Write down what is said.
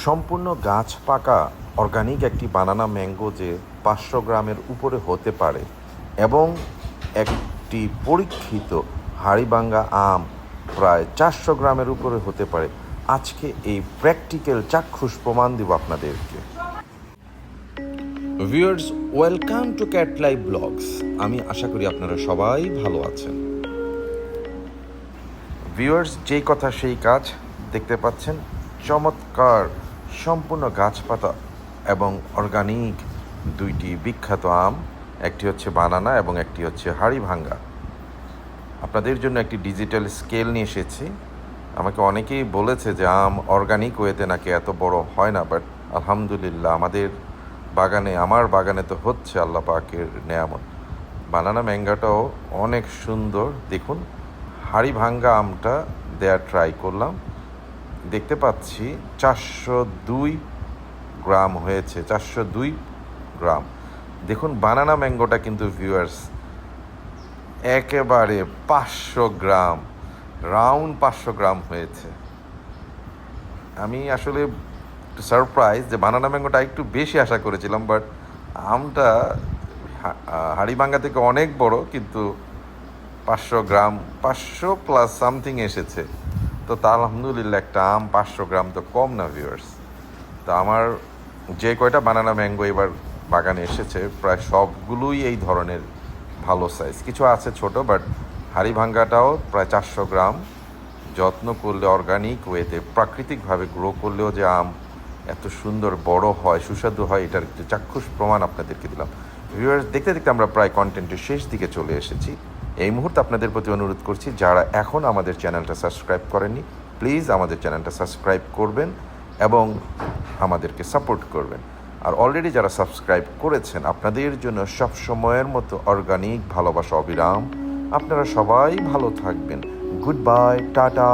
সম্পূর্ণ গাছ পাকা অর্গানিক একটি বানানা ম্যাঙ্গো যে 500 গ্রামের উপরে হতে পারে এবং একটি পরীক্ষিত হাড়িভাঙ্গা আম প্রায় 400 গ্রামের উপরে হতে পারে, আজকে এই প্র্যাকটিক্যাল চাক্ষুষ প্রমাণ দিব আপনাদেরকে। Viewers, welcome to cat live blogs. আমি আশা করি আপনারা সবাই ভালো আছেন। ভিউয়ার্স, যেই কথা সেই কাজ, দেখতে পাচ্ছেন চমৎকার সম্পূর্ণ গাছপাতা এবং অর্গানিক দুইটি বিখ্যাত আম, একটি হচ্ছে বানানা এবং একটি হচ্ছে হাড়িভাঙ্গা। আপনাদের জন্য একটি ডিজিটাল স্কেল নিয়ে এসেছি। আমাকে অনেকেই বলেছে যে আম অর্গানিক ওয়েতে নাকি এত বড় হয় না, বাট আলহামদুলিল্লাহ আমার বাগানে তো হচ্ছে আল্লাহ পাকের নেয়ামত। বানানা ম্যাঙ্গাটাও অনেক সুন্দর। দেখুন, হাড়িভাঙ্গা আমটা দেয়া ট্রাই করলাম, দেখতে পাচ্ছি 402 গ্রাম হয়েছে, 402 গ্রাম। দেখুন বানানা ম্যাঙ্গোটা কিন্তু ভিউয়ার্স একেবারে 500 গ্রাম, রাউন্ড 500 গ্রাম হয়েছে। আমি আসলে সারপ্রাইজ যে বানানা ম্যাঙ্গোটা একটু বেশি আশা করেছিলাম, বাট আমটা হাড়িভাঙ্গা থেকে অনেক বড়, কিন্তু 500 গ্রাম, 500 প্লাস সামথিং এসেছে। তো তা আলহামদুলিল্লাহ, একটা আম 500 গ্রাম তো কম না ভিউয়ার্স। তো আমার যে কয়টা বানানা ম্যাঙ্গো এবার বাগানে এসেছে প্রায় সবগুলোই এই ধরনের ভালো সাইজ, কিছু আছে ছোট, বাট হাড়িভাঙ্গাটাও প্রায় 400 গ্রাম। যত্ন করলে অর্গানিক ওয়েতে প্রাকৃতিকভাবে গ্রো করলেও যে আম এত সুন্দর বড় হয়, সুস্বাদু হয়, এটার একটু চাক্ষুষ প্রমাণ আপনাদেরকে দিলাম। ভিউয়ার্স, দেখতে দেখতে আমরা প্রায় কন্টেন্টের শেষ দিকে চলে এসেছি। এই মুহূর্তে আপনাদের প্রতি অনুরোধ করছি, যারা এখন আমাদের চ্যানেলটা সাবস্ক্রাইব করেননি, প্লিজ আমাদের চ্যানেলটা সাবস্ক্রাইব করবেন এবং আমাদেরকে সাপোর্ট করবেন। আর অলরেডি যারা সাবস্ক্রাইব করেছেন, আপনাদের জন্য সব সময়ের মতো অর্গানিক ভালোবাসা অবিরাম। আপনারা সবাই ভালো থাকবেন। Good bye, tata.